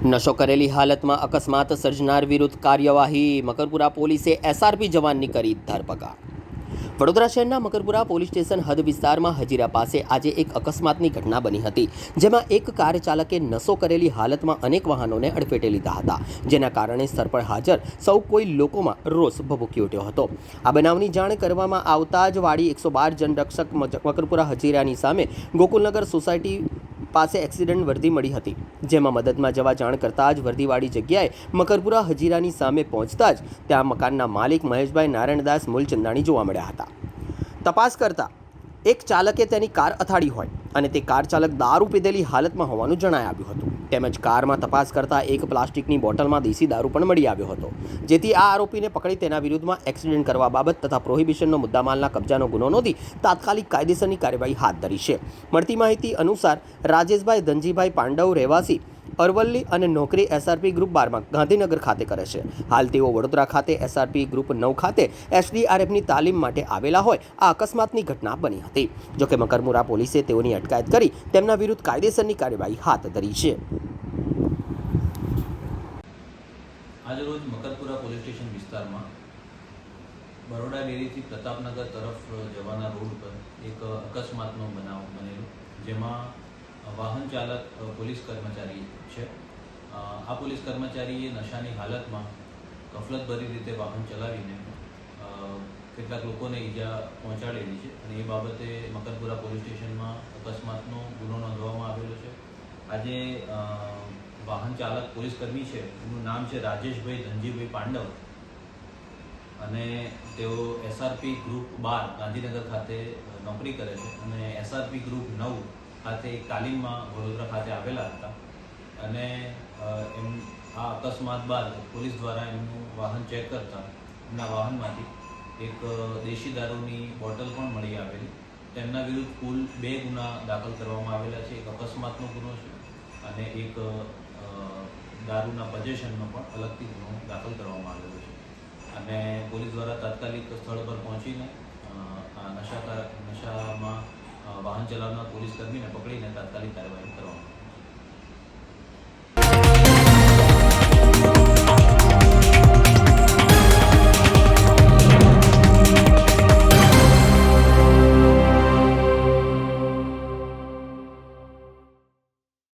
નશો કરેલી હાલતમાં અકસ્માત સર્જનાર વિરુદ્ધ કાર્યવાહી. મકરપુરા પોલીસે એસઆરપી જવાનની કરી ધરપકડ. વડોદરા શહેરના મકરપુરા પોલીસ સ્ટેશન હદ વિસ્તારમાં હજીરા પાસે આજે એક અકસ્માતની ઘટના બની હતી, જેમાં એક કાર ચાલકે નશો કરેલી હાલતમાં અનેક વાહનોને અડફેટે લીધા હતા, જેના કારણે સ્થળ પર હાજર સૌ કોઈ લોકોમાં રોષ ભભૂકી ઉઠ્યો હતો. આ બનાવની જાણ કરવામાં આવતા જ વાડી 112 જનરક્ષક મકરપુરા હજીરાની સામે ગોકુલનગર સોસાયટી પાસે એક્સિડન્ટ વર્દી મળી હતી, જેમાં મદદમાં જવા જાણ કરતાં જ વર્દીવાળી જગ્યાએ મકરપુરા હજીરાની સામે પહોંચતા જ ત્યાં મકાનના માલિક મહેશભાઈ નારાયણદાસ મૂલચંદાણી જોવા મળ્યા હતા. તપાસ કરતા એક ચાલકે તેની કાર અથાડી હોય અને તે કાર ચાલક દારૂ પીધેલી હાલતમાં હોવાનું જણાઈ આવ્યું હતું. તેમજ કારમાં તપાસ કરતા એક પ્લાસ્ટિકની બોટલમાં દેશી દારૂ પણ મળી આવ્યો હતો, જેથી આ આરોપીને પકડી તેના વિરુદ્ધમાં એક્સિડન્ટ કરવા બાબત તથા પ્રોહિબિશનનો મુદ્દામાલના કબજાનો ગુનો નોંધી તાત્કાલિક કાયદેસરની કાર્યવાહી હાથ ધરી છે. મળતી માહિતી અનુસાર રાજેશભાઈ ધનજીભાઈ પાંડવ રહેવાસી અરવલ્લી અને નોકરી એસઆરપી ગ્રુપ 12માં ગાંધીનગર ખાતે કરે છે. હાલ તેઓ વડોદરા ખાતે એસઆરપી ગ્રુપ 9 ખાતે એસડીઆરએફની તાલીમ માટે આવેલા હોય આ અકસ્માતની ઘટના બની હતી. જોકે મકરપુરા પોલીસે તેઓની અટકાયત કરી તેમના વિરુદ્ધ કાયદેસરની કાર્યવાહી હાથ ધરી છે. આજરોજ મકરપુરા પોલીસ સ્ટેશન વિસ્તારમાં બરોડા ડેરીથી પ્રતાપનગર તરફ જવાના રોડ પર એક અકસ્માતનો બનાવ બનેલો, જેમાં વાહન ચાલક પોલીસ કર્મચારી છે. આ પોલીસ કર્મચારીએ નશાની હાલતમાં ગફલતભરી રીતે વાહન ચલાવીને કેટલાક લોકોને ઈજા પહોંચાડેલી છે અને એ બાબતે મકરપુરા પોલીસ સ્ટેશનમાં અકસ્માતનો ગુનો નોંધવામાં આવેલો છે. આજે વાહન ચાલક પોલીસ કર્મી છે, એનું નામ છે રાજેશભાઈ ધનજીભાઈ પાંડવ અને તેઓ એસઆરપી ગ્રુપ 12 ગાંધીનગર ખાતે નોકરી કરે છે અને એસઆરપી ગ્રુપ 9 ખાતે એક તાલીમમાં વડોદરા ખાતે આવેલા હતા અને આ અકસ્માત બાદ પોલીસ દ્વારા એમનું વાહન ચેક કરતા એમના વાહનમાંથી એક દેશી દારૂની બોટલ પણ મળી આવેલી. તેમના વિરુદ્ધ કુલ 2 ગુના દાખલ કરવામાં આવેલા છે. એક અકસ્માતનો ગુનો છે અને એક દારૂના પોઝેશનનો પણ અલગથી ગુનો દાખલ કરવામાં આવેલો છે અને પોલીસ દ્વારા તાત્કાલિક સ્થળ પર પહોંચીને નશામાં વાહન ચલાવનાર પોલીસ કર્મીને પકડીને તાત્કાલિક કાર્યવાહી કરવામાં